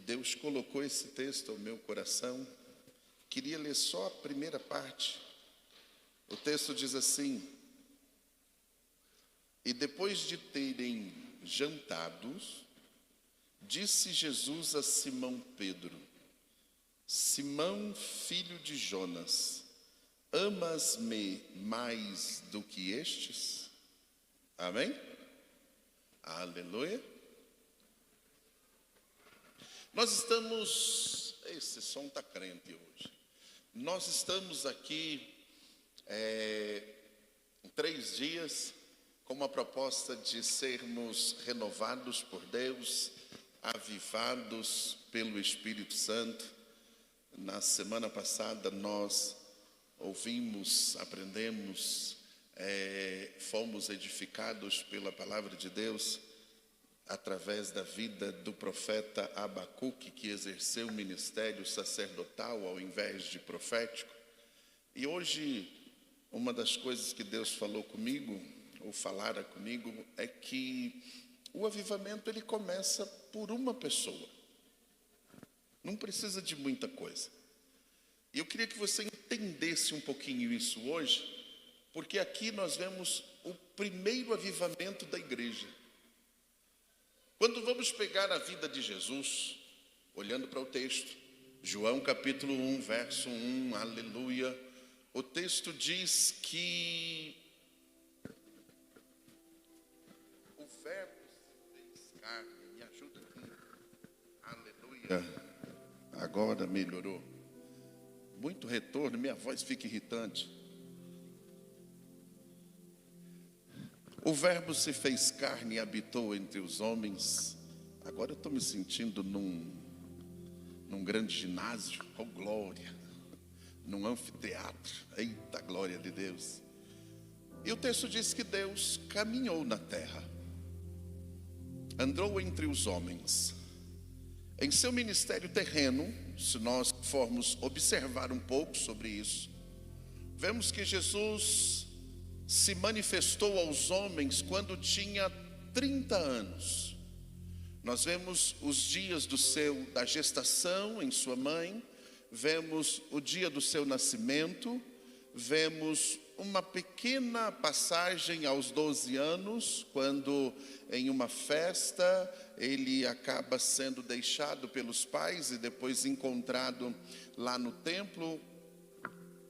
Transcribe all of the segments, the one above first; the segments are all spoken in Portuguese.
Deus colocou esse texto ao meu coração. Queria ler só a primeira parte. O texto diz assim: e depois de terem jantados, disse Jesus a Simão Pedro: Simão, filho de Jonas, amas-me mais do que estes? Amém? Aleluia. Nós estamos, esse som está crente hoje. Nós estamos aqui em 3 dias com uma proposta de sermos renovados por Deus, avivados pelo Espírito Santo. Na semana passada nós ouvimos, aprendemos, fomos edificados pela palavra de Deus através da vida do profeta Abacuque, que exerceu o ministério sacerdotal ao invés de profético. E hoje, uma das coisas que Deus falou comigo, ou falara comigo, é que o avivamento ele começa por uma pessoa. Não precisa de muita coisa. E eu queria que você entendesse um pouquinho isso hoje, porque aqui nós vemos o primeiro avivamento da igreja. Quando vamos pegar a vida de Jesus, olhando para o texto, João capítulo 1, verso 1, aleluia, o texto diz que o verbo se fez carne, me ajuda aqui, aleluia, agora melhorou, muito retorno, minha voz fica irritante. O verbo se fez carne e habitou entre os homens. Agora eu estou me sentindo num grande ginásio, oh glória, num anfiteatro, eita glória de Deus. E o texto diz que Deus caminhou na terra, andou entre os homens. Em seu ministério terreno, se nós formos observar um pouco sobre isso, vemos que Jesus se manifestou aos homens quando tinha 30 anos. Nós vemos os dias da gestação em sua mãe, vemos o dia do seu nascimento, vemos uma pequena passagem aos 12 anos, quando em uma festa ele acaba sendo deixado pelos pais e depois encontrado lá no templo,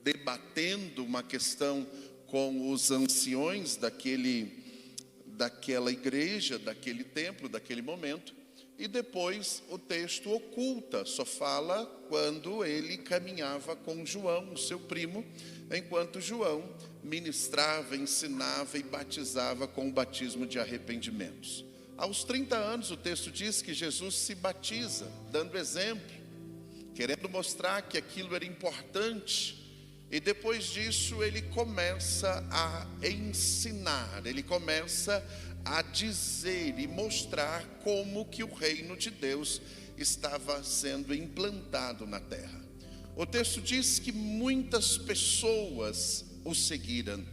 debatendo uma questão com os anciões daquela igreja, daquele templo, daquele momento. E depois o texto oculta, só fala quando ele caminhava com João, o seu primo, enquanto João ministrava, ensinava e batizava com o batismo de arrependimentos. Aos 30 anos o texto diz que Jesus se batiza, dando exemplo, querendo mostrar que aquilo era importante. E depois disso ele começa a ensinar, ele começa a dizer e mostrar como que o reino de Deus estava sendo implantado na terra. O texto diz que muitas pessoas o seguiram.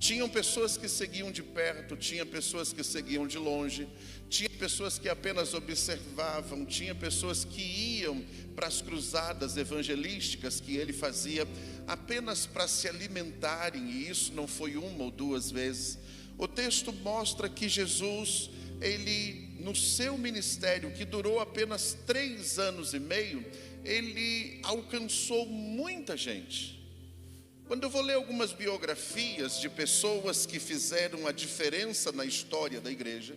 Tinham pessoas que seguiam de perto, tinha pessoas que seguiam de longe, tinha pessoas que apenas observavam, tinha pessoas que iam para as cruzadas evangelísticas que ele fazia apenas para se alimentarem, e isso não foi uma ou duas vezes. O texto mostra que Jesus, ele no seu ministério, que durou apenas 3 anos e meio, ele alcançou muita gente. Quando eu vou ler algumas biografias de pessoas que fizeram a diferença na história da igreja,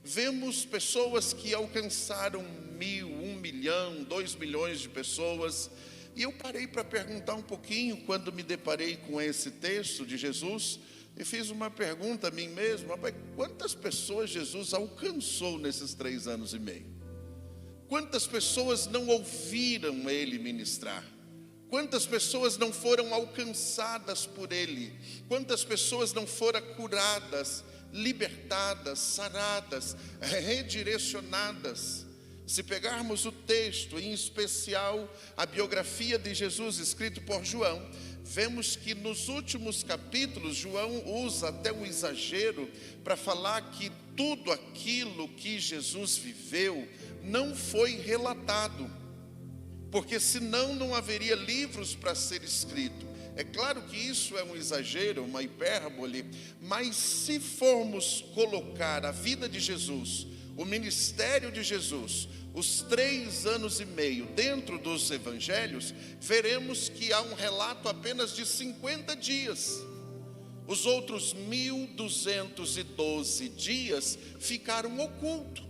vemos pessoas que alcançaram 1.000, 1 milhão, 2 milhões de pessoas. E eu parei para perguntar um pouquinho quando me deparei com esse texto de Jesus, e fiz uma pergunta a mim mesmo: quantas pessoas Jesus alcançou nesses 3 anos e meio? Quantas pessoas não ouviram ele ministrar? Quantas pessoas não foram alcançadas por ele? Quantas pessoas não foram curadas, libertadas, saradas, redirecionadas? Se pegarmos o texto, em especial a biografia de Jesus escrito por João, vemos que nos últimos capítulos João usa até um exagero para falar que tudo aquilo que Jesus viveu não foi relatado, porque senão não haveria livros para ser escrito. É claro que isso é um exagero, uma hipérbole, mas se formos colocar a vida de Jesus, o ministério de Jesus, os 3 anos e meio dentro dos evangelhos, veremos que há um relato apenas de 50 dias. Os outros 1212 dias ficaram ocultos,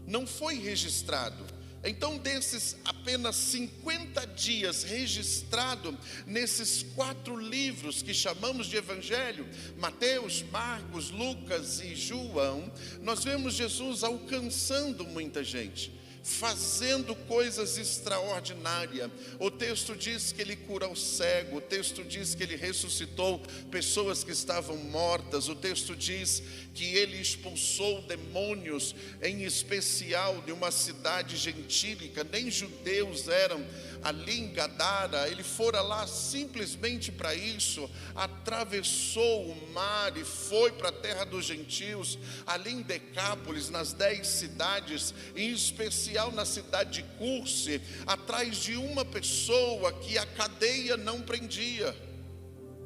não foi registrado. Então, desses apenas 50 dias registrados nesses 4 livros que chamamos de Evangelho, Mateus, Marcos, Lucas e João, nós vemos Jesus alcançando muita gente, fazendo coisas extraordinárias. O texto diz que ele cura o cego, o texto diz que ele ressuscitou pessoas que estavam mortas, o texto diz que ele expulsou demônios, em especial de uma cidade gentílica, nem judeus eram, ali em Gadara. Ele fora lá simplesmente para isso, atravessou o mar e foi para a terra dos gentios, ali em Decápolis, nas 10 cidades, em especial na cidade de Curse, atrás de uma pessoa que a cadeia não prendia.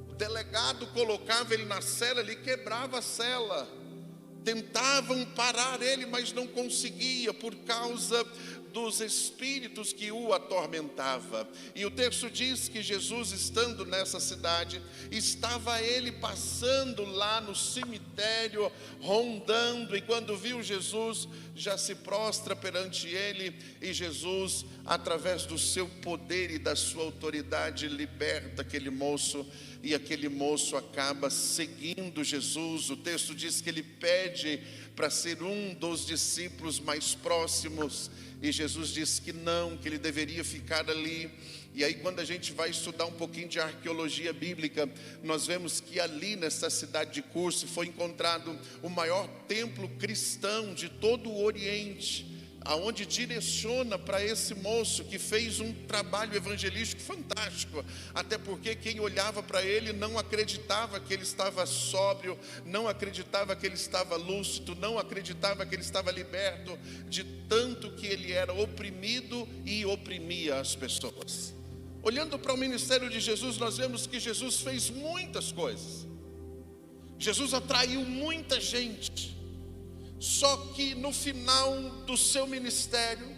O delegado colocava ele na cela, ele quebrava a cela. Tentavam parar ele, mas não conseguia, por causa dos espíritos que o atormentava. E o texto diz que Jesus, estando nessa cidade, estava ele passando lá no cemitério, rondando, e quando viu Jesus, já se prostra perante ele, e Jesus, através do seu poder e da sua autoridade, liberta aquele moço, e aquele moço acaba seguindo Jesus. O texto diz que ele pede para ser um dos discípulos mais próximos, e Jesus disse que não, que ele deveria ficar ali. E aí, quando a gente vai estudar um pouquinho de arqueologia bíblica, nós vemos que ali nessa cidade de Curse foi encontrado o maior templo cristão de todo o Oriente, aonde direciona para esse moço que fez um trabalho evangelístico fantástico, até porque quem olhava para ele não acreditava que ele estava sóbrio, não acreditava que ele estava lúcido, não acreditava que ele estava liberto, de tanto que ele era oprimido e oprimia as pessoas. Olhando para o ministério de Jesus, nós vemos que Jesus fez muitas coisas, Jesus atraiu muita gente. Só que no final do seu ministério,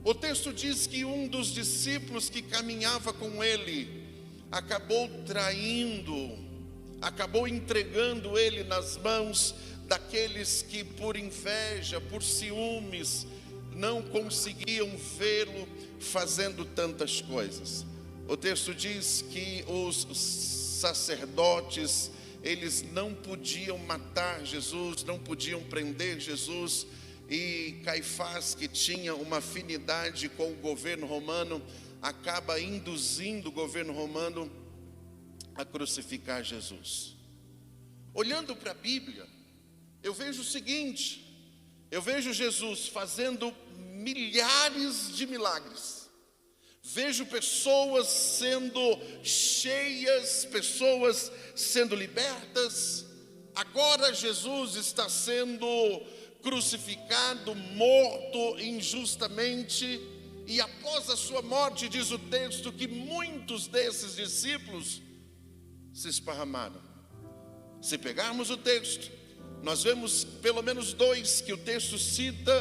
o texto diz que um dos discípulos que caminhava com ele acabou traindo, acabou entregando ele nas mãos daqueles que por inveja, por ciúmes, não conseguiam vê-lo fazendo tantas coisas. O texto diz que os sacerdotes, eles não podiam matar Jesus, não podiam prender Jesus, e Caifás, que tinha uma afinidade com o governo romano, acaba induzindo o governo romano a crucificar Jesus. Olhando para a Bíblia, eu vejo o seguinte: eu vejo Jesus fazendo milhares de milagres, vejo pessoas sendo cheias, pessoas sendo libertas. Agora Jesus está sendo crucificado, morto injustamente, e após a sua morte, diz o texto que muitos desses discípulos se esparramaram. Se pegarmos o texto, nós vemos pelo menos 2 que o texto cita,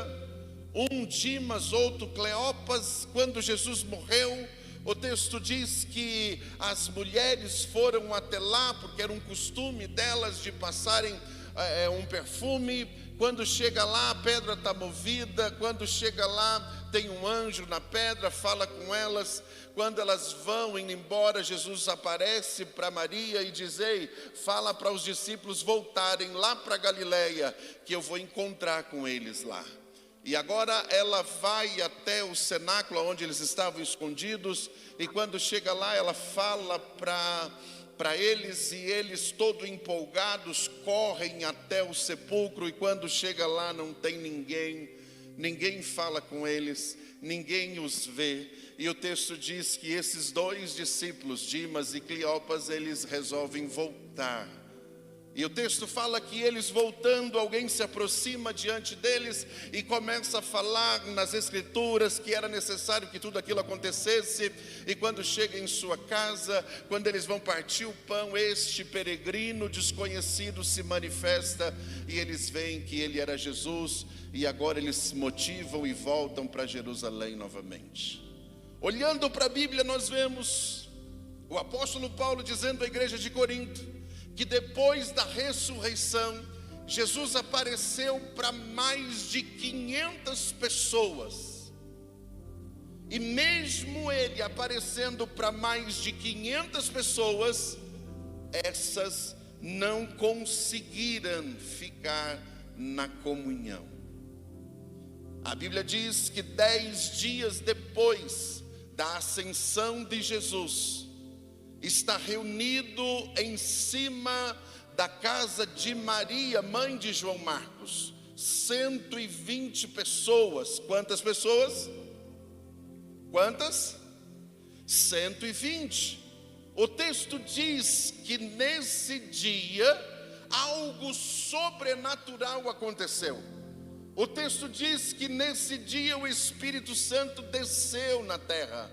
um Dimas, outro Cleopas. Quando Jesus morreu, o texto diz que as mulheres foram até lá, porque era um costume delas de passarem um perfume. Quando chega lá, a pedra está movida. Quando chega lá, tem um anjo na pedra, fala com elas. Quando elas vão indo embora, Jesus aparece para Maria e diz: ei, fala para os discípulos voltarem lá para Galileia, que eu vou encontrar com eles lá. E agora ela vai até o cenáculo onde eles estavam escondidos, e quando chega lá, ela fala para eles, e eles, todos empolgados, correm até o sepulcro. E quando chega lá, não tem ninguém fala com eles, ninguém os vê. E o texto diz que esses 2 discípulos, Dimas e Cleopas, eles resolvem voltar E o texto fala que eles voltando, alguém se aproxima diante deles e começa a falar nas escrituras que era necessário que tudo aquilo acontecesse. E quando chega em sua casa, quando eles vão partir o pão, este peregrino desconhecido se manifesta e eles veem que ele era Jesus. E agora eles se motivam e voltam para Jerusalém novamente. Olhando para a Bíblia, nós vemos o apóstolo Paulo dizendo à igreja de Corinto que depois da ressurreição, Jesus apareceu para mais de 500 pessoas. E mesmo ele aparecendo para mais de 500 pessoas, essas não conseguiram ficar na comunhão. A Bíblia diz que 10 dias depois da ascensão de Jesus, está reunido em cima da casa de Maria, mãe de João Marcos, 120 pessoas. Quantas pessoas? Quantas? 120. O texto diz que nesse dia algo sobrenatural aconteceu. O texto diz que nesse dia o Espírito Santo desceu na terra,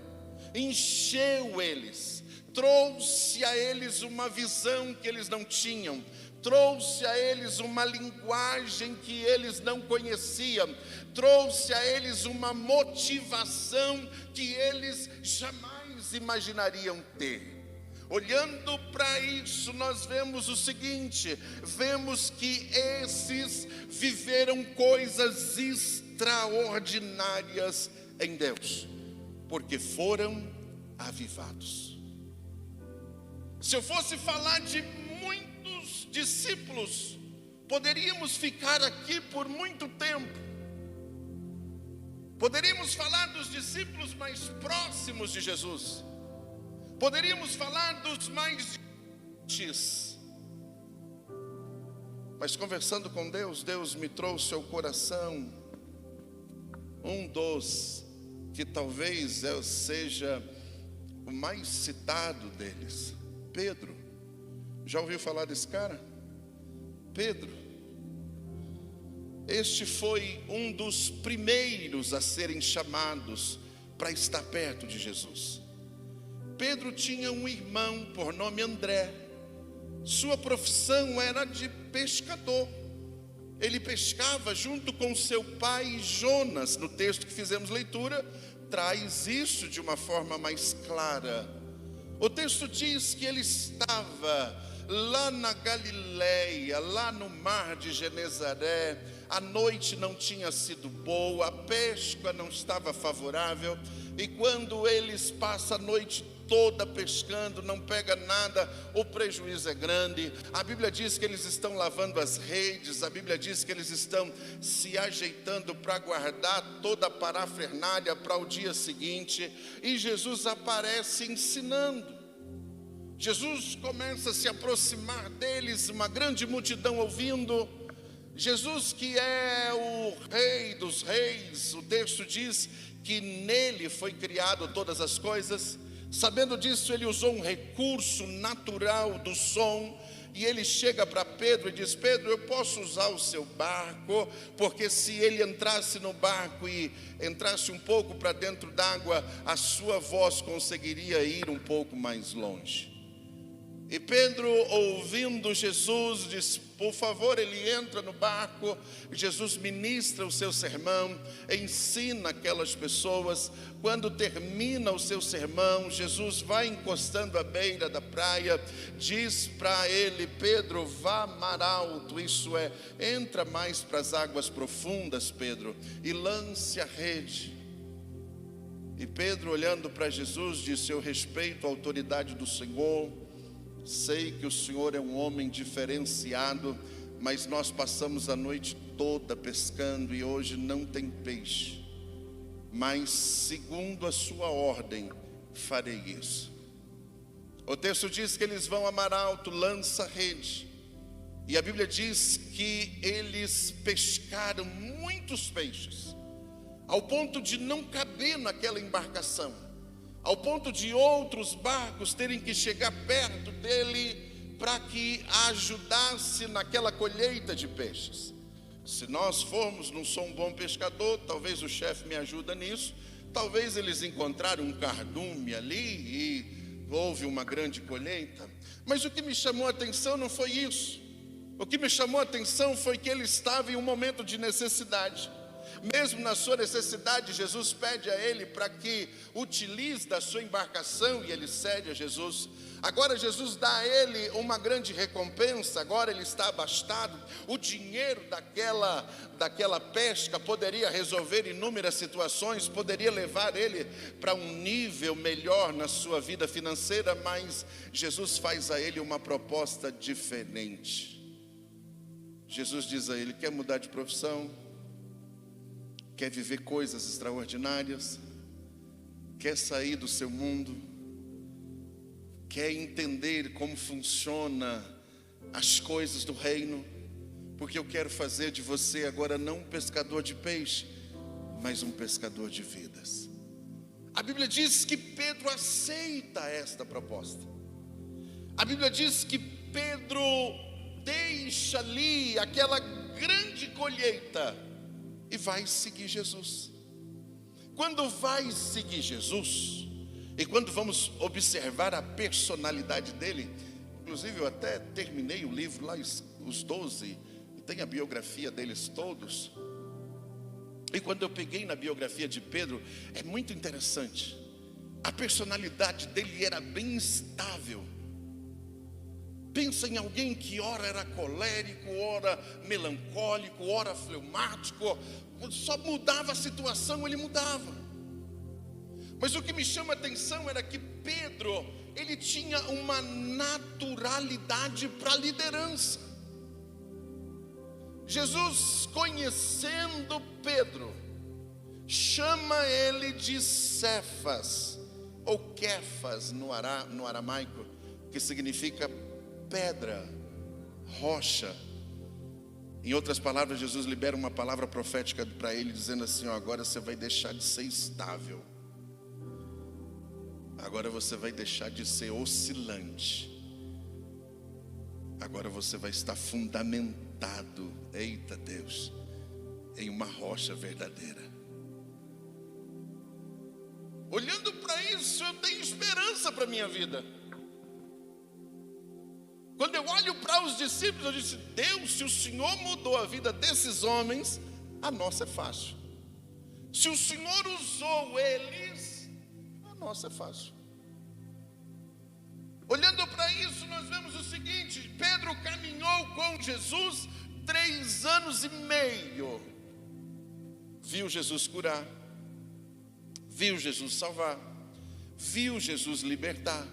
encheu eles, trouxe a eles uma visão que eles não tinham, trouxe a eles uma linguagem que eles não conheciam, trouxe a eles uma motivação que eles jamais imaginariam ter. Olhando para isso, nós vemos o seguinte: vemos que esses viveram coisas extraordinárias em Deus, porque foram avivados. Se eu fosse falar de muitos discípulos, poderíamos ficar aqui por muito tempo. Poderíamos falar dos discípulos mais próximos de Jesus. Poderíamos falar dos mais distantes. Mas conversando com Deus, Deus me trouxe ao coração um dos que talvez seja o mais citado deles. Pedro. Já ouviu falar desse cara? Pedro. Este foi um dos primeiros a serem chamados para estar perto de Jesus. Pedro tinha um irmão por nome André. Sua profissão era de pescador. Ele pescava junto com seu pai Jonas. No texto que fizemos leitura, traz isso de uma forma mais clara. O texto diz que ele estava lá na Galileia, lá no mar de Genezaré. A noite não tinha sido boa, a pesca não estava favorável. E quando eles passam a noite toda pescando, não pega nada, o prejuízo é grande. A Bíblia diz que eles estão lavando as redes, a Bíblia diz que eles estão se ajeitando para guardar toda a parafernália para o dia seguinte. E Jesus aparece ensinando. Jesus começa a se aproximar deles, uma grande multidão ouvindo. Jesus, que é o Rei dos Reis, o texto diz que nele foi criado todas as coisas. Sabendo disso, ele usou um recurso natural do som, e ele chega para Pedro e diz: Pedro, eu posso usar o seu barco, porque se ele entrasse no barco e entrasse um pouco para dentro d'água, a sua voz conseguiria ir um pouco mais longe. E Pedro, ouvindo Jesus, diz: por favor, ele entra no barco. Jesus ministra o seu sermão, ensina aquelas pessoas. Quando termina o seu sermão, Jesus vai encostando à beira da praia, diz para ele: Pedro, vá mar alto, isso é, entra mais para as águas profundas, Pedro, e lance a rede. E Pedro, olhando para Jesus, disse: eu respeito a autoridade do Senhor, sei que o Senhor é um homem diferenciado, mas nós passamos a noite toda pescando e hoje não tem peixe. Mas segundo a sua ordem, farei isso. O texto diz que eles vão a mar alto, lança a rede. E a Bíblia diz que eles pescaram muitos peixes, ao ponto de não caber naquela embarcação, ao ponto de outros barcos terem que chegar perto dele para que a ajudasse naquela colheita de peixes. Se nós formos, não sou um bom pescador, talvez o chefe me ajude nisso, talvez eles encontraram um cardume ali e houve uma grande colheita. Mas o que me chamou a atenção não foi isso. O que me chamou a atenção foi que ele estava em um momento de necessidade. Mesmo na sua necessidade, Jesus pede a ele para que utilize da sua embarcação, e ele cede a Jesus. Agora Jesus dá a ele uma grande recompensa, agora ele está abastado. O dinheiro daquela pesca poderia resolver inúmeras situações, poderia levar ele para um nível melhor na sua vida financeira, mas Jesus faz a ele uma proposta diferente. Jesus diz a ele: quer mudar de profissão? Quer viver coisas extraordinárias? Quer sair do seu mundo? Quer entender como funciona as coisas do reino? Porque eu quero fazer de você agora não um pescador de peixe, mas um pescador de vidas. A Bíblia diz que Pedro aceita esta proposta. A Bíblia diz que Pedro deixa ali aquela grande colheita e vai seguir Jesus. Quando vai seguir Jesus, e quando vamos observar a personalidade dele, inclusive eu até terminei o livro lá, os 12, tem a biografia deles todos. E quando eu peguei na biografia de Pedro, é muito interessante. A personalidade dele era bem instável. Pensa em alguém que ora era colérico, ora melancólico, ora fleumático. Só mudava a situação, ele mudava. Mas o que me chama a atenção era que Pedro, ele tinha uma naturalidade para a liderança. Jesus, conhecendo Pedro, chama ele de Cefas, ou Kefas no aramaico, que significa pedra, rocha. Em outras palavras, Jesus libera uma palavra profética para ele, dizendo assim: ó, agora você vai deixar de ser estável, agora você vai deixar de ser oscilante, agora você vai estar fundamentado, eita Deus, em uma rocha verdadeira. Olhando para isso, eu tenho esperança para a minha vida. Quando eu olho para os discípulos, eu disse: Deus, se o Senhor mudou a vida desses homens, a nossa é fácil. Se o Senhor usou eles, a nossa é fácil. Olhando para isso, nós vemos o seguinte: Pedro caminhou com Jesus 3 anos e meio. Viu Jesus curar, viu Jesus salvar, viu Jesus libertar.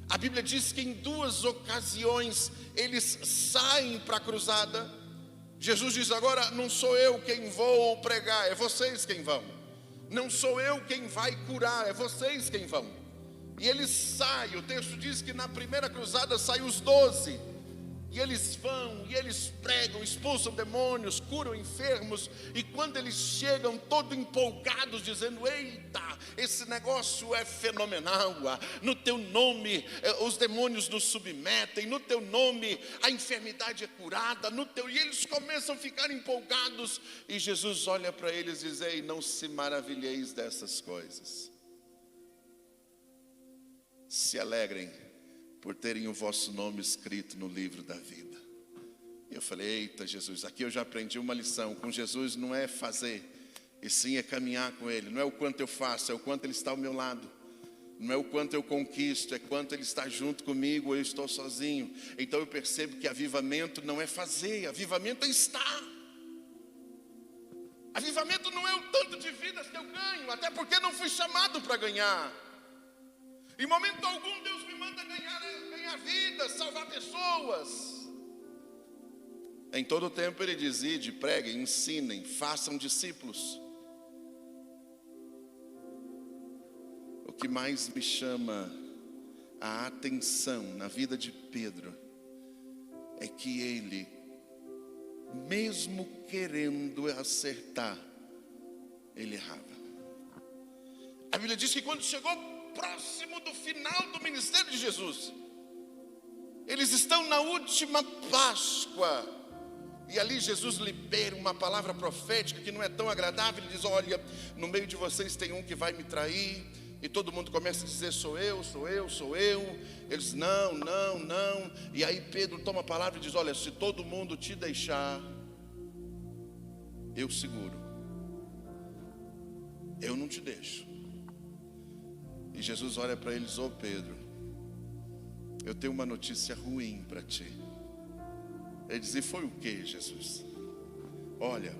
A Bíblia diz que em 2 ocasiões eles saem para a cruzada. Jesus diz: agora não sou eu quem vou pregar, é vocês quem vão. Não sou eu quem vai curar, é vocês quem vão. E eles saem, o texto diz que na primeira cruzada saem os 12. E eles vão, e eles pregam, expulsam demônios, curam enfermos. E quando eles chegam todos empolgados, dizendo: eita, esse negócio é fenomenal, no teu nome os demônios nos submetem, no teu nome a enfermidade é curada, e eles começam a ficar empolgados. E Jesus olha para eles e diz: ei, não se maravilheis dessas coisas, se alegrem por terem o vosso nome escrito no livro da vida. E eu falei: eita Jesus, aqui eu já aprendi uma lição. Com Jesus não é fazer, e sim é caminhar com Ele. Não é o quanto eu faço, é o quanto Ele está ao meu lado. Não é o quanto eu conquisto, é quanto Ele está junto comigo, ou eu estou sozinho. Então eu percebo que avivamento não é fazer, avivamento é estar. Avivamento não é o tanto de vidas que eu ganho, até porque não fui chamado para ganhar. Em momento algum Deus me manda ganhar vidas, salvar pessoas. Em todo o tempo Ele diz: ide, preguem, ensinem, façam discípulos. O que mais me chama a atenção na vida de Pedro é que ele, mesmo querendo acertar, ele errava. A Bíblia diz que quando chegou próximo do final do ministério de Jesus, Eles estão na última Páscoa. E ali Jesus libera uma palavra profética que não é tão agradável. Ele diz: olha, no meio de vocês tem um que vai me trair. E todo mundo começa a dizer: sou eu, sou eu, sou eu. Eles: não, não, não. E aí Pedro toma a palavra e diz: olha, se todo mundo te deixar, eu seguro. Eu não te deixo. E Jesus olha para eles: ô Pedro, eu tenho uma notícia ruim para ti. Ele diz: e foi o que, Jesus? Olha,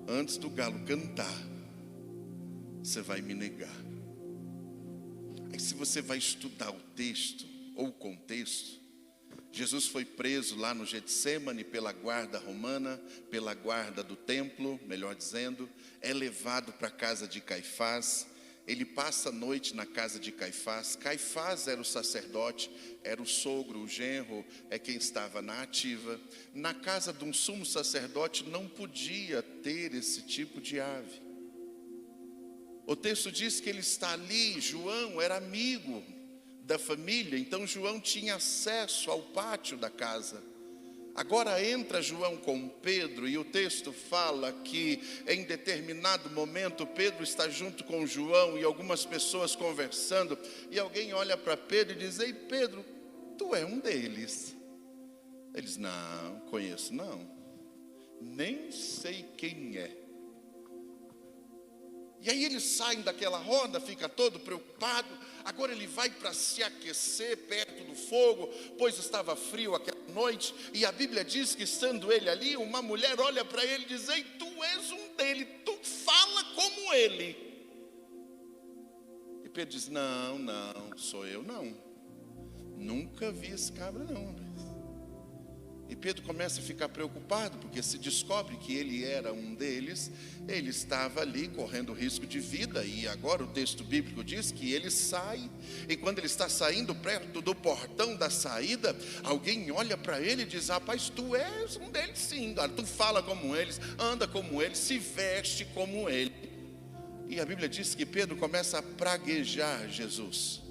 antes do galo cantar, você vai me negar. Aí se você vai estudar o texto, ou o contexto, Jesus foi preso lá no Getsêmani pela guarda romana, pela guarda do templo, melhor dizendo, é levado para a casa de Caifás. Ele passa a noite na casa de Caifás. Caifás era o sacerdote, era o sogro, o genro, é quem estava na ativa. Na casa de um sumo sacerdote não podia ter esse tipo de ave. O texto diz que ele está ali. João era amigo da família, então João tinha acesso ao pátio da casa. Agora entra João com Pedro, e o texto fala que em determinado momento Pedro está junto com João e algumas pessoas conversando, e alguém olha para Pedro e diz: ei Pedro, tu é um deles. Eles: não, conheço não, nem sei quem é. E aí eles saem daquela roda, fica todo preocupado. Agora ele vai para se aquecer perto do fogo, pois estava frio aquela noite. E a Bíblia diz que, estando ele ali, uma mulher olha para ele e diz: ei, tu és um dele, tu fala como ele. E Pedro diz: não, não, sou eu não. Nunca vi esse cabra não. E Pedro começa a ficar preocupado, porque se descobre que ele era um deles, ele estava ali correndo risco de vida. E agora o texto bíblico diz que ele sai, e quando ele está saindo perto do portão da saída, alguém olha para ele e diz: rapaz, tu és um deles sim, tu fala como eles, anda como eles, se veste como ele. E a Bíblia diz que Pedro começa a praguejar Jesus.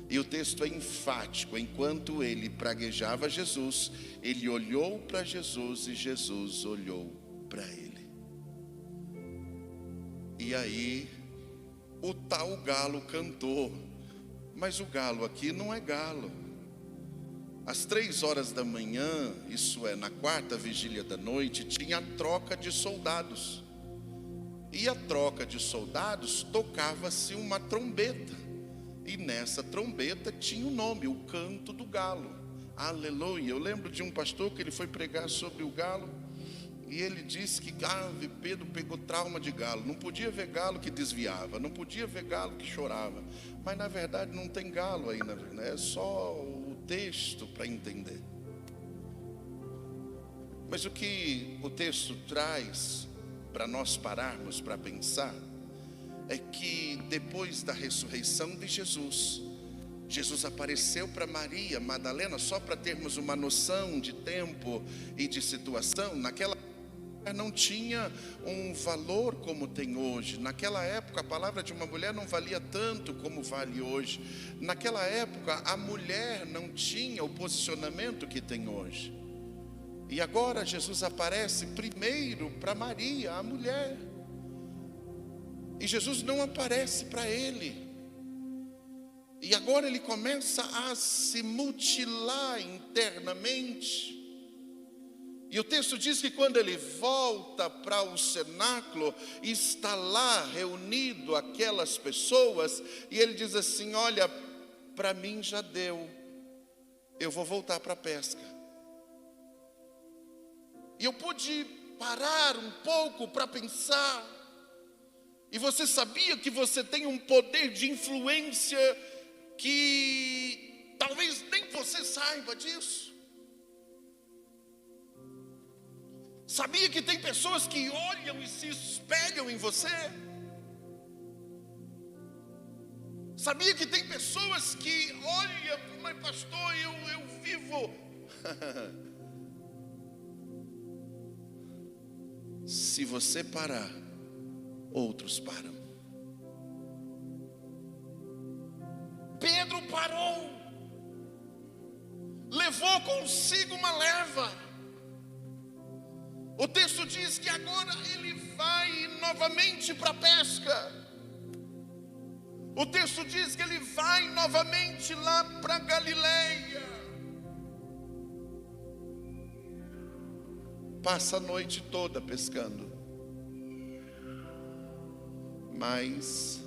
E o texto é enfático: enquanto ele praguejava Jesus, ele olhou para Jesus e Jesus olhou para ele. E aí o tal galo cantou. Mas o galo aqui não é galo. Às 3 horas da manhã, isso é, na quarta vigília da noite, tinha a troca de soldados. E a troca de soldados, tocava-se uma trombeta. E nessa trombeta tinha o nome, o canto do galo. Aleluia. Eu lembro de um pastor que ele foi pregar sobre o galo, e ele disse que Pedro pegou trauma de galo. Não podia ver galo que desviava, não podia ver galo que chorava. Mas na verdade não tem galo aí, né? É só o texto para entender. Mas o que o texto traz para nós pararmos para pensar é que depois da ressurreição de Jesus, Jesus apareceu para Maria Madalena. Só para termos uma noção de tempo e de situação, naquela época não tinha um valor como tem hoje. Naquela época a palavra de uma mulher não valia tanto como vale hoje. Naquela época a mulher não tinha o posicionamento que tem hoje. E agora Jesus aparece primeiro para Maria, a mulher. E Jesus não aparece para ele. E agora ele começa a se mutilar internamente. E o texto diz que quando ele volta para o cenáculo, está lá reunido aquelas pessoas, e ele diz assim: olha, para mim já deu, eu vou voltar para a pesca. E eu pude parar um pouco para pensar. E você sabia que você tem um poder de influência que talvez nem você saiba disso? Sabia que tem pessoas que olham e se espelham em você? Sabia que tem pessoas que olham: mas pastor, eu vivo... Se você parar, outros param. Pedro parou. levou consigo uma leva. O texto diz que agora ele vai novamente para a pesca. O texto diz que ele vai novamente lá para Galileia. Passa a noite toda pescando, mas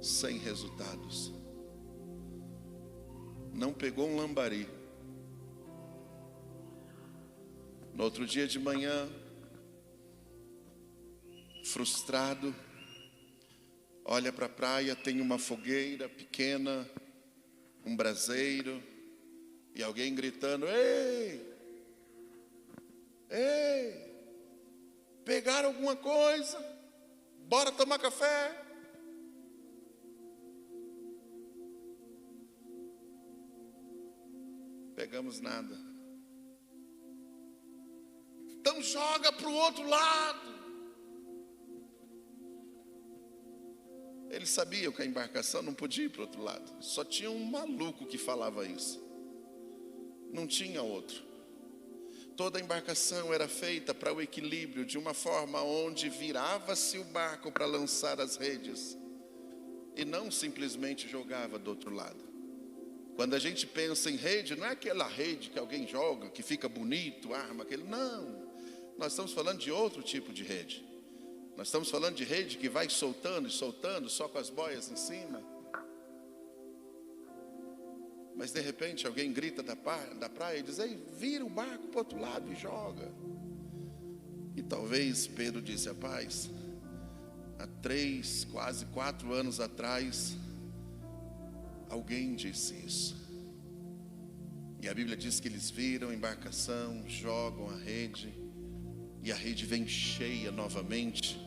sem resultados. Não pegou um lambari. No outro dia de manhã, frustrado, olha para a praia, tem uma fogueira pequena, um braseiro, e alguém gritando: ei, ei, pegaram alguma coisa? Bora tomar café? Pegamos nada. Então joga para o outro lado. Eles sabiam que a embarcação não podia ir para o outro lado. Só tinha um maluco que falava isso. Não tinha outro. Toda a embarcação era feita para o equilíbrio, de uma forma onde virava-se o barco para lançar as redes, e não simplesmente jogava do outro lado. Quando a gente pensa em rede, não é aquela rede que alguém joga, que fica bonito, arma aquele. Não, nós estamos falando de outro tipo de rede. Nós estamos falando de rede que vai soltando e soltando, só com as boias em cima. Mas de repente alguém grita da praia e diz: ei, vira o barco para o outro lado e joga. E talvez Pedro disse: rapaz, há 3, quase 4 anos atrás, alguém disse isso. E a Bíblia diz que eles viram a embarcação, jogam a rede, e a rede vem cheia novamente.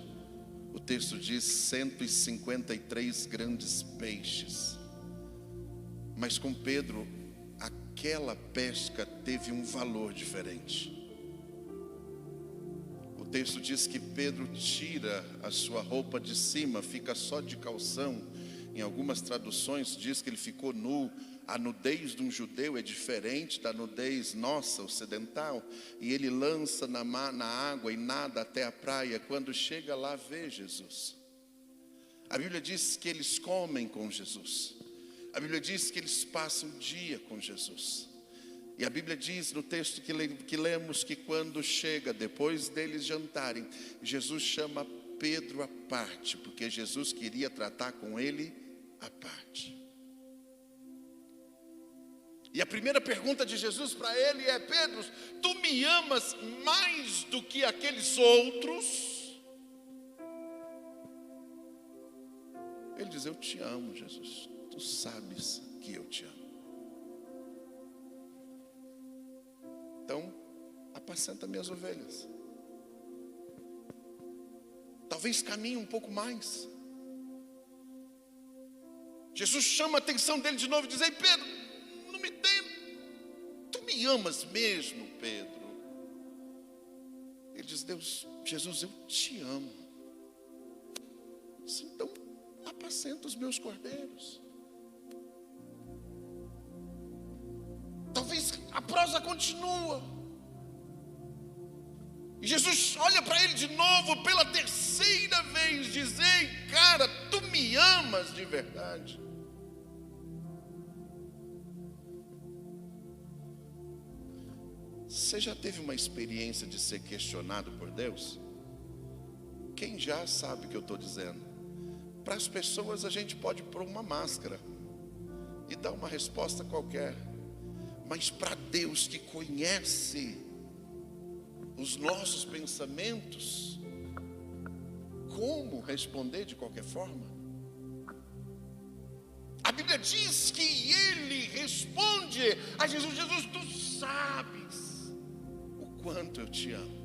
O texto diz 153 grandes peixes. Mas com Pedro, aquela pesca teve um valor diferente. O texto diz que Pedro tira a sua roupa de cima, fica só de calção. Em algumas traduções diz que ele ficou nu. A nudez de um judeu é diferente da nudez nossa, ocidental. E ele lança na água e nada até a praia. Quando chega lá, vê Jesus. A Bíblia diz que eles comem com Jesus. A Bíblia diz que eles passam o dia com Jesus. E a Bíblia diz no texto que lemos que quando chega, depois deles jantarem, Jesus chama Pedro à parte, porque Jesus queria tratar com ele à parte. E a primeira pergunta de Jesus para ele é: Pedro, tu me amas mais do que aqueles outros? Ele diz: eu te amo, Jesus. Tu sabes que eu te amo. Então, apacenta minhas ovelhas. Talvez caminhe um pouco mais. Jesus chama a atenção dele de novo e diz: ei, Pedro, não me tem. Tu me amas mesmo, Pedro? Ele diz: Jesus, eu te amo. Então, apacenta os meus cordeiros. Talvez a prosa continua. E Jesus olha para ele de novo pela terceira vez, diz: ei, cara, tu me amas de verdade? Você já teve uma experiência de ser questionado por Deus? Quem já sabe o que eu estou dizendo? Para as pessoas a gente pode pôr uma máscara e dar uma resposta qualquer. Mas para Deus, que conhece os nossos pensamentos, como responder de qualquer forma? A Bíblia diz que ele responde a Jesus: Jesus, tu sabes o quanto eu te amo.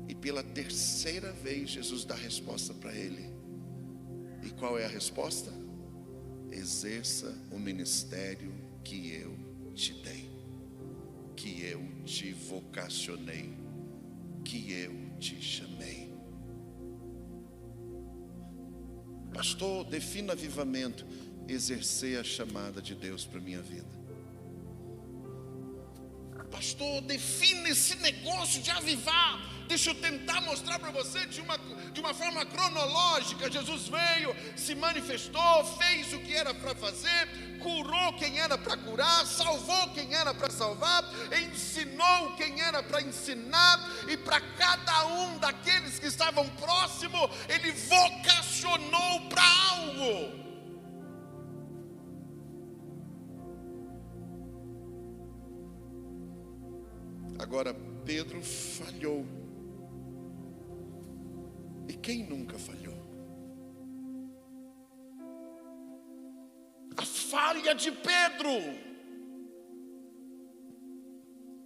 E pela terceira vez Jesus dá a resposta para ele. E qual é a resposta? Exerça o ministério que eu te dei, que eu te vocacionei, que eu te chamei. Pastor, defina avivamento. exercer a chamada de Deus para a minha vida. Pastor, define esse negócio de avivar. Deixa eu tentar mostrar para você de uma forma cronológica. Jesus veio, se manifestou, fez o que era para fazer, curou quem era para curar, salvou quem era para salvar, ensinou quem era para ensinar, e para cada um daqueles que estavam próximos, Ele vocacionou para algo. Agora Pedro falhou. E quem nunca falhou? A falha de Pedro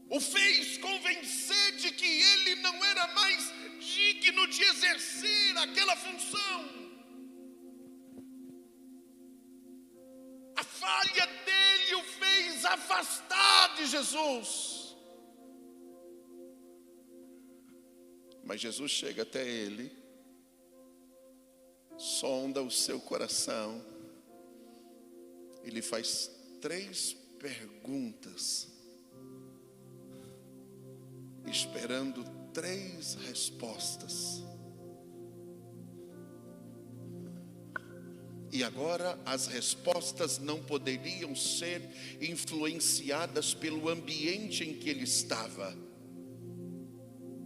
o fez convencer de que ele não era mais digno de exercer aquela função. A falha dele o fez afastar de Jesus. Mas Jesus chega até ele, sonda o seu coração e lhe faz 3 perguntas, esperando 3 respostas. E agora as respostas não poderiam ser influenciadas pelo ambiente em que ele estava.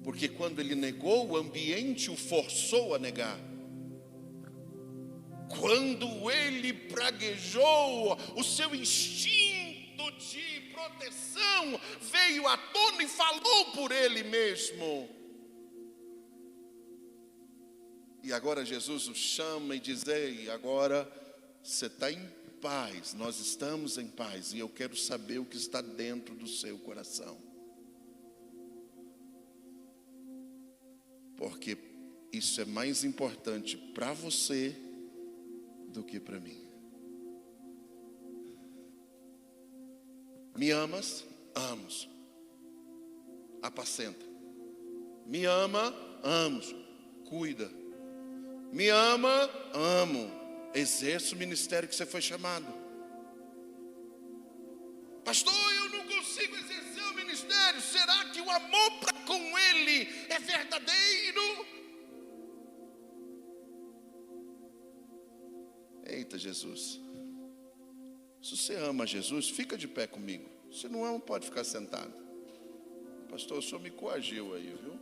Porque quando ele negou, o ambiente o forçou a negar. Quando ele praguejou, o seu instinto de proteção veio à tona e falou por ele mesmo. E agora Jesus o chama e diz: ei, agora você está em paz, nós estamos em paz, e eu quero saber o que está dentro do seu coração. Porque isso é mais importante para você do que para mim. Me amas? Amos. Apacenta. Me ama? Amos. Cuida. Me ama? Amo. Exerça o ministério que você foi chamado. Pastor, eu não consigo exercer o ministério. Será que o amor para com Ele é verdadeiro? Eita, Jesus. Se você ama Jesus, fica de pé comigo. Se não ama, pode ficar sentado. Pastor, o senhor me coagiu aí, viu?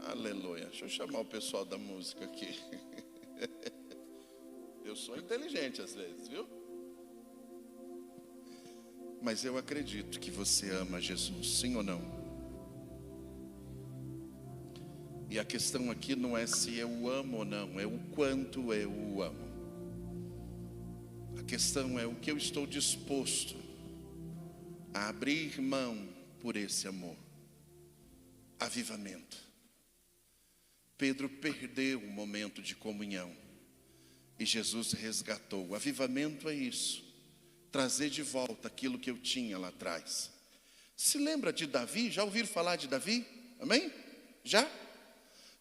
Aleluia. Deixa eu chamar o pessoal da música aqui. Eu sou inteligente às vezes, viu? Mas eu acredito que você ama Jesus, sim ou não? E a questão aqui não é se eu o amo ou não, é o quanto eu o amo. A questão é o que eu estou disposto a abrir mão por esse amor. Avivamento. Pedro perdeu um momento de comunhão e Jesus resgatou. O avivamento é isso. Trazer de volta aquilo que eu tinha lá atrás. Se lembra de Davi? Já ouviram falar de Davi? Amém? Já?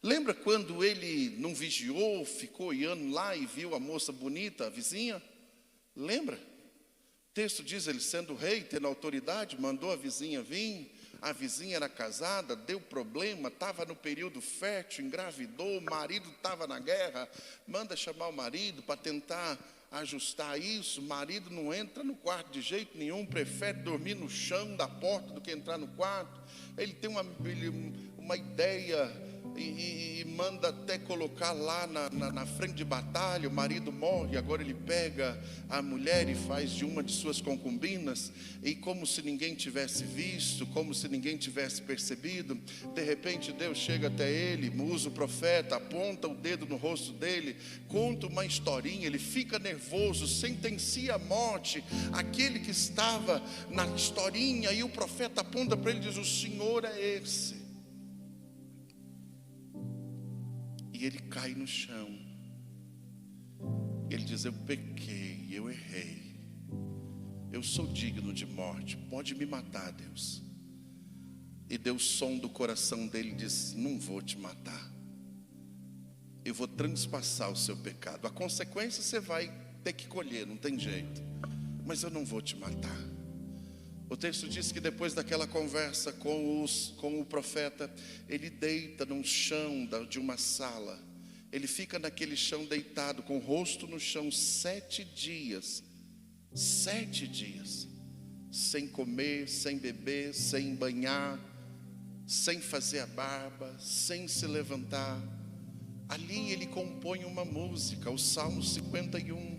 Lembra quando ele não vigiou, ficou olhando lá e viu a moça bonita, a vizinha? Lembra? O texto diz, ele sendo rei, tendo autoridade, mandou a vizinha vir. A vizinha era casada, deu problema, estava no período fértil, engravidou, o marido estava na guerra. Manda chamar o marido para tentar ajustar isso. O marido não entra no quarto de jeito nenhum, prefere dormir no chão da porta do que entrar no quarto. Ele tem uma ideia e manda até colocar lá na frente de batalha. O marido morre, agora ele pega a mulher e faz de uma de suas concubinas, e como se ninguém tivesse visto, como se ninguém tivesse percebido, de repente Deus chega até ele, usa o profeta, aponta o dedo no rosto dele, conta uma historinha, ele fica nervoso, sentencia a morte aquele que estava na historinha, e o profeta aponta para ele e diz: o Senhor é esse. E ele cai no chão. Ele diz: eu pequei, eu errei, eu sou digno de morte, pode me matar, Deus. E Deus sonda o coração dele e diz: não vou te matar, eu vou transpassar o seu pecado. A consequência você vai ter que colher, não tem jeito. Mas eu não vou te matar. O texto diz que depois daquela conversa com o profeta, ele deita num chão de uma sala. Ele fica naquele chão deitado, com o rosto no chão, 7 dias. 7 dias. Sem comer, sem beber, sem banhar, sem fazer a barba, sem se levantar. Ali ele compõe uma música, o Salmo 51.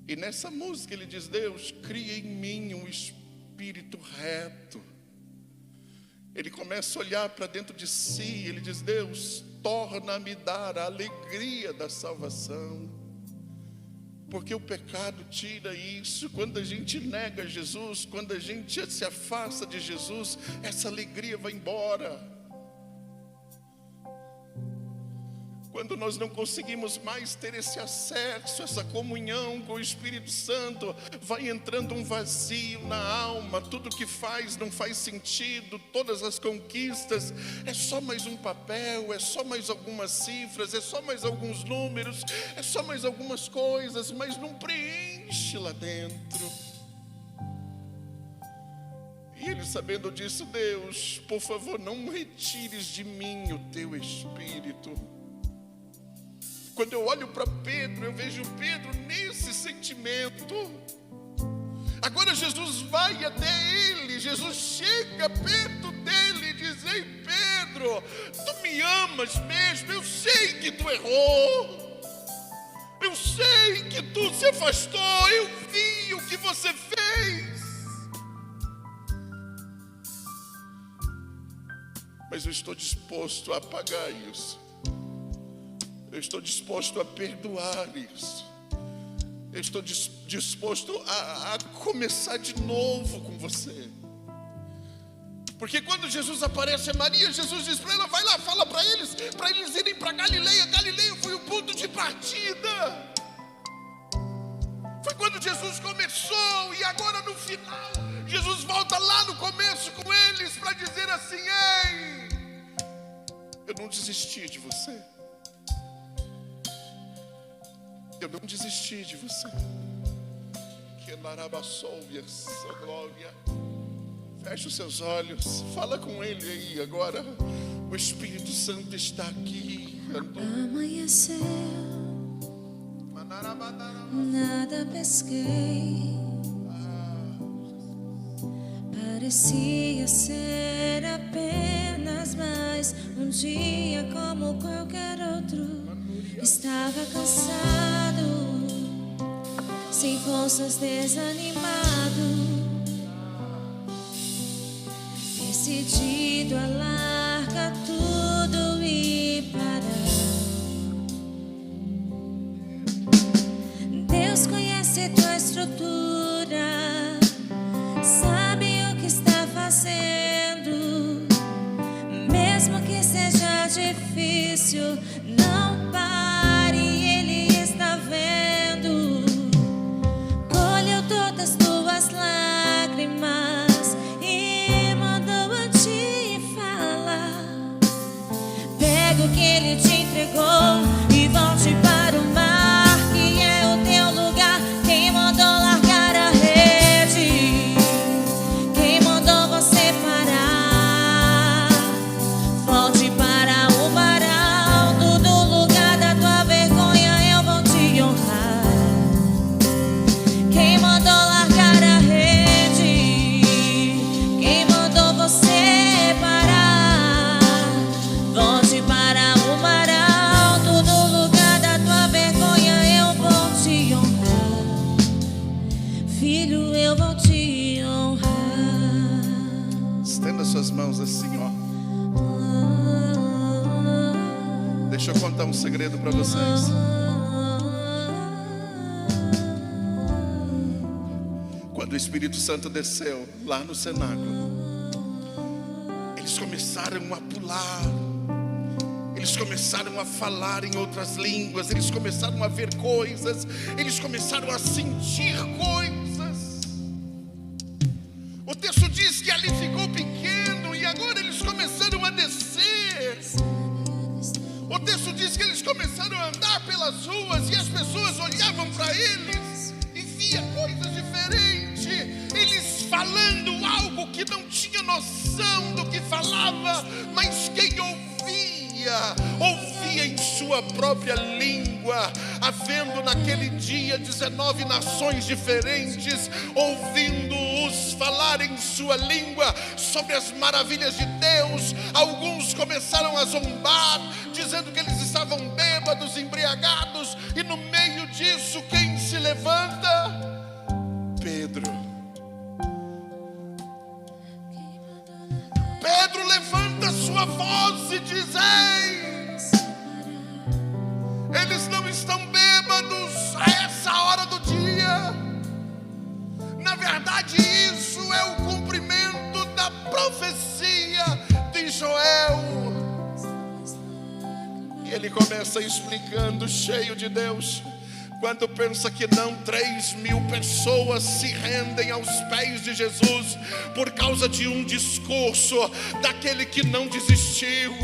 E nessa música ele diz: Deus, cria em mim um espírito reto. Ele começa a olhar para dentro de si, ele diz: Deus, torna-me dar a alegria da salvação. Porque o pecado tira isso. Quando a gente nega Jesus, quando a gente se afasta de Jesus, essa alegria vai embora. Quando nós não conseguimos mais ter esse acesso, essa comunhão com o Espírito Santo, vai entrando um vazio na alma. Tudo que faz não faz sentido. Todas as conquistas é só mais um papel, é só mais algumas cifras, é só mais alguns números, é só mais algumas coisas, mas não preenche lá dentro. E ele, sabendo disso: Deus, por favor, não retires de mim o teu Espírito. Quando eu olho para Pedro, eu vejo Pedro nesse sentimento. Agora Jesus vai até ele, Jesus chega perto dele e diz: Ei Pedro, tu me amas mesmo? Eu sei que tu errou, eu sei que tu se afastou, eu vi o que você fez, mas eu estou disposto a apagar isso. Eu estou disposto a perdoar isso. Eu estou disposto a começar de novo com você. Porque quando Jesus aparece a Maria, Jesus diz para ela: vai lá, fala para eles irem para Galileia. Galileia foi o ponto de partida. Foi quando Jesus começou. E agora no final, Jesus volta lá no começo com eles para dizer assim: ei, eu não desisti de você. Eu não desisti de você. Que larabassouve essa glória. Feche os seus olhos. Fala com ele aí agora. O Espírito Santo está aqui. Amanheceu, nada pesquei. Parecia ser apenas mais um dia como qualquer outro. Estava cansado, sem forças, desanimado, decidido a largar tudo e parar. Deus conhece tua estrutura, sabe o que está fazendo. Mesmo que seja difícil, não pare, Ele está vendo. Colheu todas as tuas lágrimas e mandou a ti falar. Pega o que Ele te entregou e volte para o mar, que é o teu lugar. Quem mandou largar a rede? Quem mandou você parar? Volte para o mar alto, do lugar da tua vergonha eu vou te honrar. Quem mandou largar a rede? Quem mandou você parar? Volte para o mar alto, do lugar da tua vergonha eu vou te honrar. Filho, eu vou te honrar. Estenda suas mãos assim, ó. Deixa eu contar um segredo para vocês. Quando o Espírito Santo desceu lá no cenáculo, eles começaram a pular, eles começaram a falar em outras línguas, eles começaram a ver coisas, eles começaram a sentir coisas. O texto diz que ali ficou pequeno e agora eles começaram a descer. O texto diz diz que eles começaram a andar pelas ruas e as pessoas olhavam para eles e via coisas diferentes. Eles falando algo que não tinha noção do que falava, mas quem ouvia em sua própria língua, havendo naquele dia 19 nações diferentes, ouvindo-os falar em sua língua sobre as maravilhas de Deus. Alguns começaram a zombar, dizendo que eles estavam bêbados, embriagados, e no meio disso, quem se levanta? Pedro. Pedro levanta sua voz e diz: ei, eles não estão bêbados a essa hora do dia. Na verdade, isso é o cumprimento da profecia de Joel. E ele começa explicando, cheio de Deus. Quando pensa que não, 3.000 pessoas se rendem aos pés de Jesus por causa de um discurso daquele que não desistiu,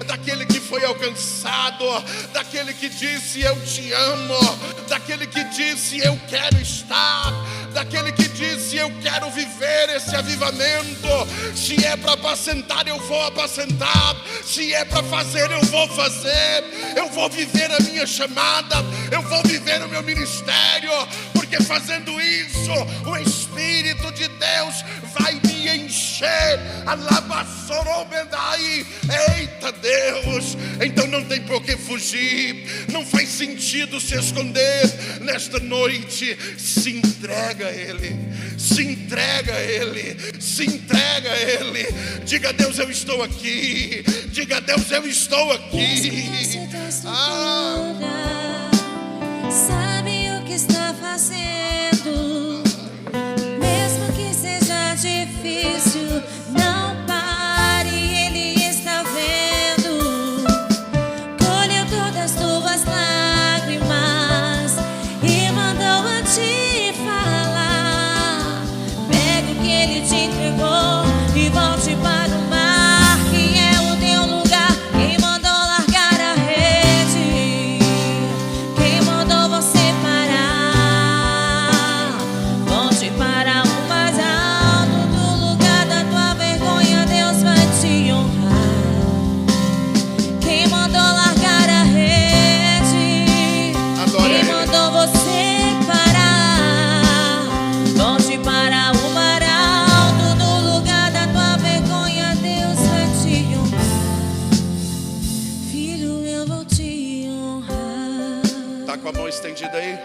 daquele que foi alcançado, daquele que disse eu te amo, daquele que disse eu quero estar, daquele que disse eu quero viver esse avivamento. Se é para apacentar, eu vou apacentar. Se é para fazer, eu vou fazer. Eu vou viver a minha chamada, eu vou viver o meu ministério, porque fazendo isso, o Espírito de Deus vai me encher. Eita Deus, então não tem por que fugir, não faz sentido se esconder. Nesta noite, se entrega a Ele, se entrega a Ele, se entrega a Ele. Diga a Deus, eu estou aqui. Diga a Deus, eu estou aqui. Sabe o que está fazendo, mesmo que seja difícil, não pare, Ele está vendo. Colheu todas as tuas lágrimas e mandou a te falar. Pega o que Ele te entregou e volte para o mar, que é o teu lugar. Quem mandou largar a rede? Quem mandou você parar? Volte para o mais alto do lugar da tua vergonha, Deus vai te honrar. Quem mandou largar a rede? Quem mandou você parar? Volte para o mais alto do lugar da tua vergonha, Deus vai te honrar. Filho, eu vou te honrar. Está com a mão estendida aí?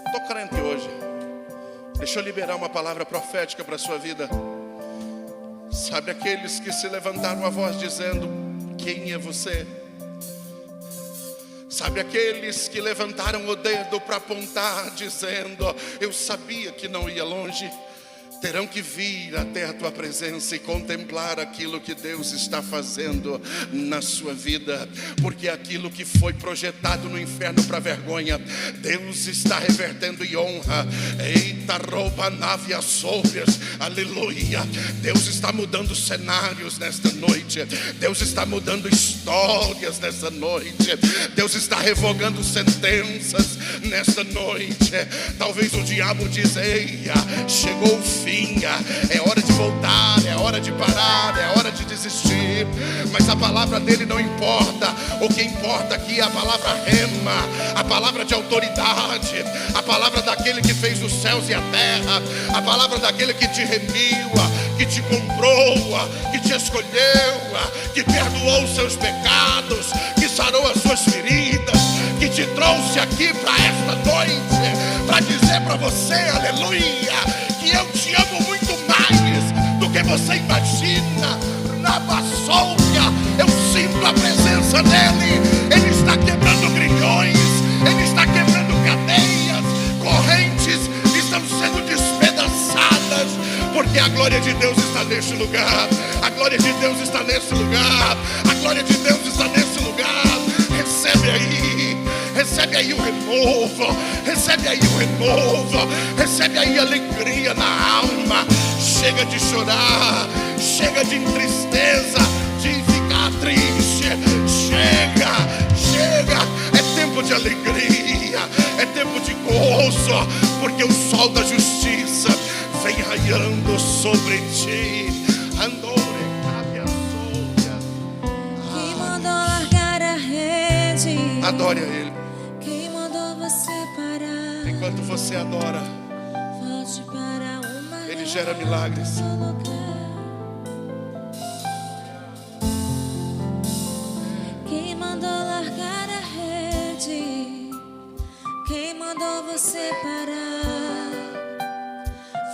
Estou crente hoje. Deixa eu liberar uma palavra profética para a sua vida. Sabe aqueles que se levantaram a voz dizendo: quem é você? Sabe aqueles que levantaram o dedo para apontar dizendo: eu sabia que não ia longe? Terão que vir até a tua presença e contemplar aquilo que Deus está fazendo na sua vida, porque aquilo que foi projetado no inferno para vergonha, Deus está revertendo em honra. Eita, rouba nave as sóbrias, aleluia. Deus está mudando cenários nesta noite, Deus está mudando histórias nesta noite, Deus está revogando sentenças nesta noite. Talvez o diabo diz: eia, chegou o fim, é hora de voltar, é hora de parar, é hora de desistir. Mas a palavra dele não importa. O que importa aqui é a palavra rema, a palavra de autoridade, a palavra daquele que fez os céus e a terra, a palavra daquele que te remiu, que te comprou, que te escolheu, que perdoou os seus pecados, que sarou as suas feridas, que te trouxe aqui para esta noite, para dizer para você, aleluia, que eu te amo muito mais do que você imagina. Na bassolga, eu sinto a presença dele. Ele está quebrando grilhões, ele está quebrando cadeias, correntes estão sendo despedaçadas, porque a glória de Deus está neste lugar. A glória de Deus está nesse lugar. A glória de Deus está nesse lugar. Recebe aí, recebe aí o renovo, recebe aí o renovo, recebe aí alegria na alma. Chega de chorar, chega de tristeza, de ficar triste. Chega, tempo de alegria, é tempo de gozo, porque o sol da justiça vem raiando sobre ti. Andore, cabe a solha. Quem mandou largar a rede? Adore a Ele. Quem mandou você parar? Enquanto você adora, Volte para uma Ele gera milagres. Quem mandou largar a rede? Quem mandou você parar?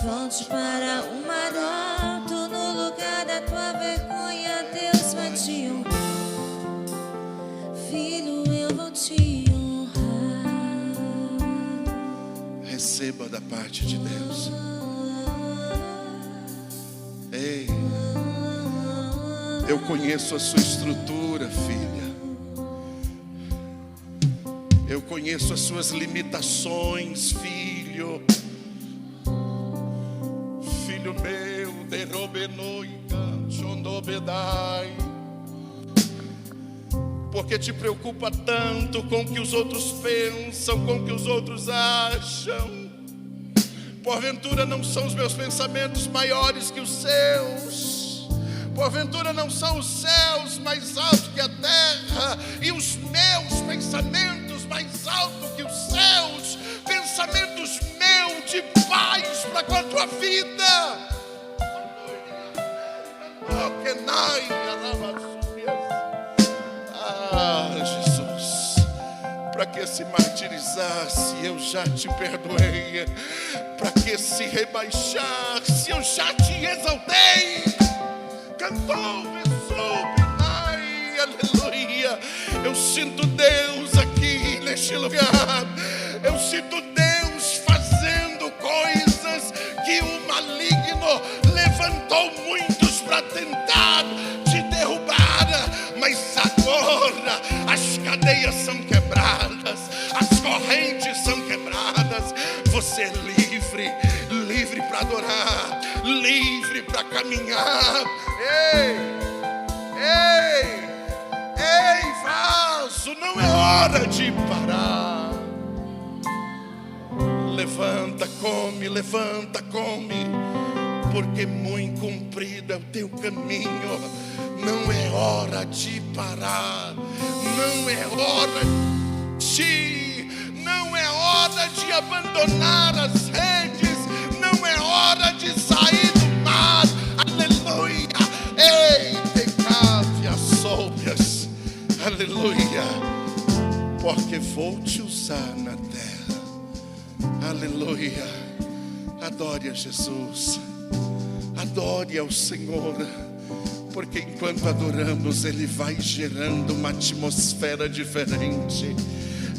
Volte para o mar alto. No lugar da tua vergonha, Deus vai te honrar. Filho, eu vou te honrar. Receba da parte de Deus. Ei, eu conheço a sua estrutura, filha. Eu conheço as suas limitações, filho. Filho meu, derobenoica, chondobedai. Porque te preocupa tanto com o que os outros pensam, com o que os outros acham. Porventura não são os meus pensamentos maiores que os seus. Porventura não são os céus mais altos que a terra, e os meus pensamentos mais altos que os seus. Pensamentos meus de paz para com a tua vida. Ah, Jesus, para que se martirizar se eu já te perdoei? Para que se rebaixar se eu já te exaltei? Cantou, ai, aleluia. Eu sinto Deus aqui neste lugar. Eu sinto Deus fazendo coisas que o maligno levantou muitos para tentar te derrubar. Mas agora as cadeias são quebradas, as correntes são quebradas. Você é livre, livre para adorar, livre para caminhar. Ei, vaso, não é hora de parar. Levanta, come, porque muito comprido é o teu caminho. Não é hora de parar, não é hora de abandonar as redes, não é hora de sair do mar. Aleluia. Ei, pecado as solhas, aleluia, porque vou te usar na terra. Aleluia. Adore a Jesus, adore ao Senhor, porque enquanto adoramos Ele vai gerando uma atmosfera diferente.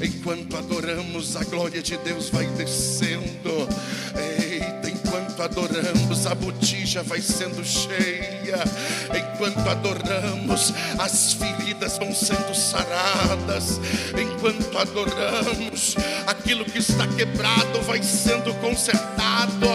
Enquanto adoramos, a glória de Deus vai descendo. Eita, enquanto adoramos, a botija vai sendo cheia. Enquanto adoramos, as feridas vão sendo saradas. Enquanto adoramos, aquilo que está quebrado vai sendo consertado.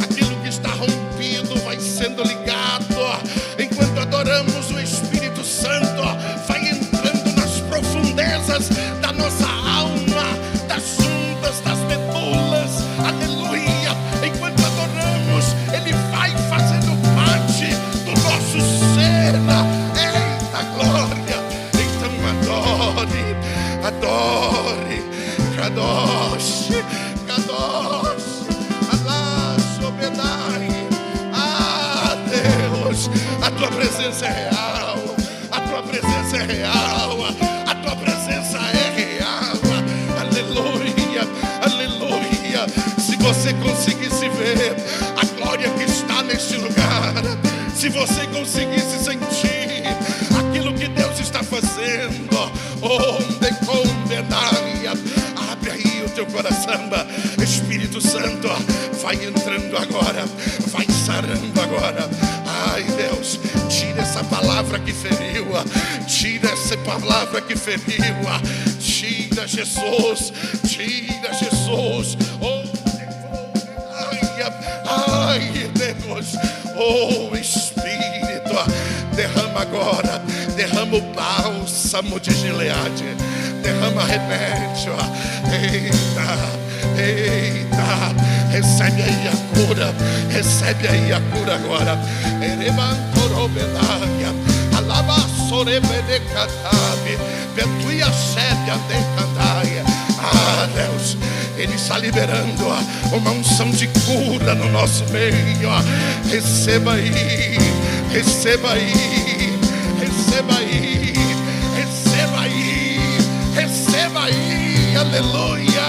Aquilo que está rompido vai sendo ligado. Enquanto adoramos, o Espírito Santo vai entrando nas profundezas da nossa alma, das juntas, das medulas. Aleluia. Enquanto adoramos, Ele vai fazendo parte do nosso ser. Eita glória. Então adore, Kadosh, Allah, Sobedai. Ah, Deus, a tua presença é real, a tua presença é real, a tua presença é real. Aleluia, aleluia. Se você conseguisse ver a glória que está neste lugar, se você conseguisse sentir aquilo que Deus está fazendo, onde condenaria, abre aí o teu coração. Espírito Santo vai entrando agora, vai sarando agora. Ai, Deus, tira essa palavra que feriu, tira essa palavra que feriu, tira Jesus, tira Jesus. Oh, ai, Deus, oh Espírito, derrama derrama agora, derrama o bálsamo de Gileade, derrama remédio. Eita, recebe aí a cura, recebe aí a cura agora. Ah, Deus, Ele está liberando uma unção de cura no nosso meio. Receba aí, receba aí, receba aí, receba aí, receba aí, aleluia.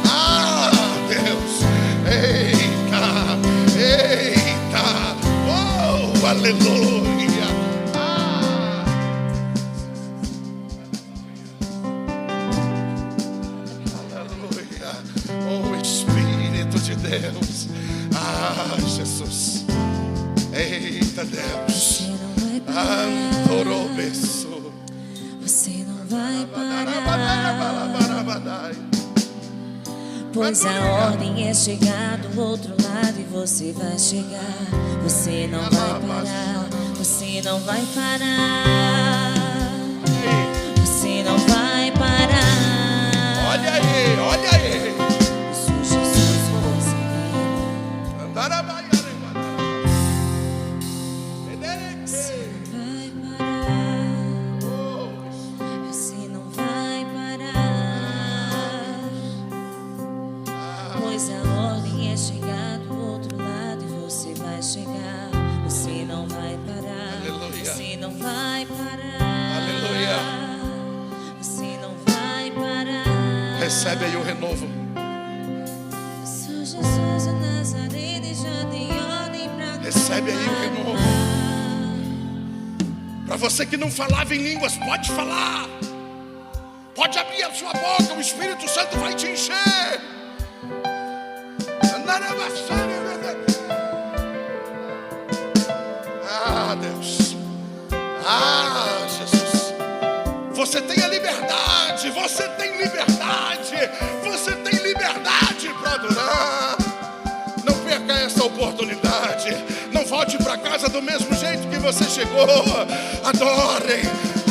Ah, Deus, eita, eita, oh, aleluia. Deus, ah, Jesus, eita Deus, Antorobeço, você não vai parar, pois a ordem é chegar do outro lado e você vai chegar. Você não vai parar, você não vai parar, você não vai parar. Olha aí, olha aí. Você não vai parar, pois a ordem é chegar do outro lado e você vai chegar. Você não vai parar, você não vai parar, aleluia. Você não vai parar. Recebe aí o renovo. Sou Jesus o Nazareno e já dei ordem pra recebe aí o renovo. Para você que não falava em línguas, pode falar. Pode abrir a sua boca, o Espírito Santo vai te encher. Ah, Deus. Ah, Jesus. Você tem a liberdade, você tem liberdade, você tem liberdade para adorar. Não perca essa oportunidade. Não volte para casa do mesmo jeito que você chegou. Adore,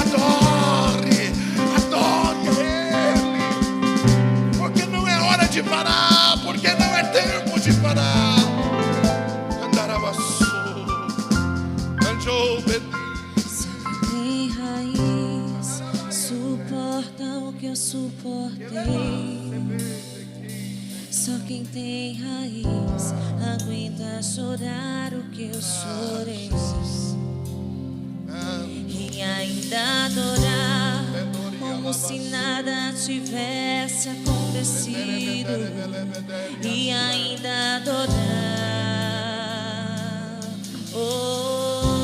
adore, adore Ele. Porque não é hora de parar, porque não é tempo de parar. Andarabaçu, anjou só quem tem raiz suporta o que eu suportei. Só quem tem raiz aguenta chorar o que eu chorei. E ainda adorar como se nada tivesse acontecido. E ainda adorar. Oh,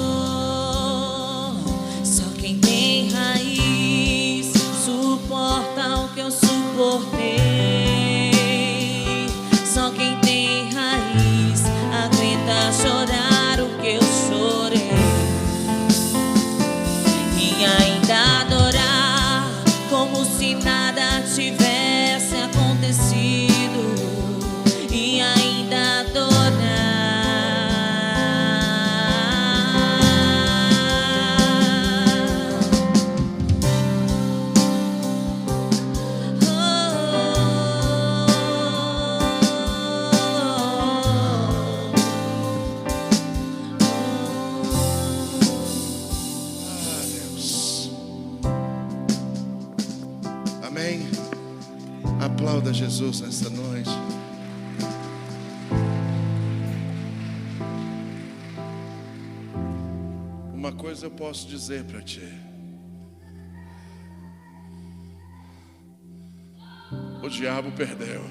só quem tem raiz suporta o que eu suportei. Só quem tem raiz aguenta chorar o que eu chorei. E ainda adorar como se nada tivesse acontecido. E ainda adorar. Amém. Aplauda Jesus nessa noite. Uma coisa eu posso dizer para ti: o diabo perdeu.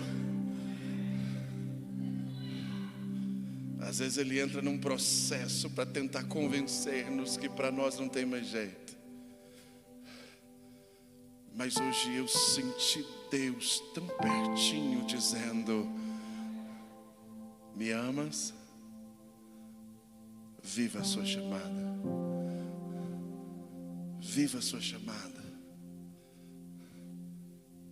Às vezes ele entra num processo para tentar convencer-nos que para nós não tem mais jeito. Mas hoje eu senti Deus tão pertinho dizendo: me amas? Viva a sua chamada. Viva a sua chamada.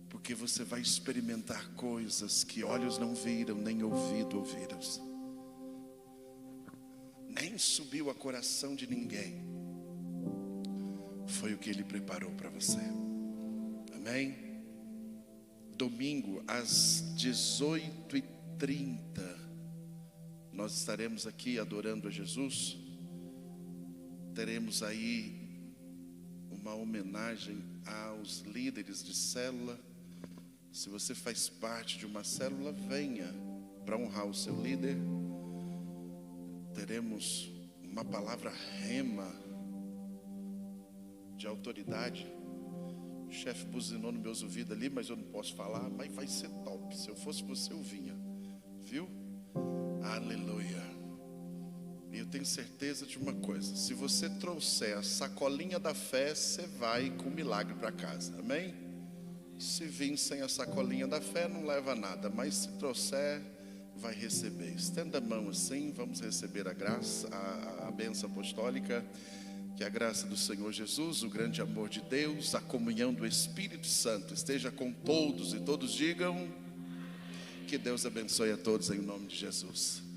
Porque você vai experimentar coisas que olhos não viram, nem ouvido ouviram. Nem subiu a coração de ninguém. foi o que Ele preparou para você. Amém? Domingo às 18h30 nós estaremos aqui adorando a Jesus. Teremos aí uma homenagem aos líderes de célula. Se você faz parte de uma célula, venha para honrar o seu líder. Teremos uma palavra rema de autoridade. O chefe buzinou nos meus ouvidos ali, mas eu não posso falar. Mas vai ser top. Se eu fosse você, eu vinha. Viu? Aleluia. E eu tenho certeza de uma coisa: se você trouxer a sacolinha da fé, você vai com milagre para casa. Amém? Se vir sem a sacolinha da fé, não leva nada. Mas se trouxer, vai receber. Estenda a mão assim, vamos receber a graça, a bênção apostólica. Que a graça do Senhor Jesus, o grande amor de Deus, a comunhão do Espírito Santo esteja com todos, e todos digam: que Deus abençoe a todos em nome de Jesus.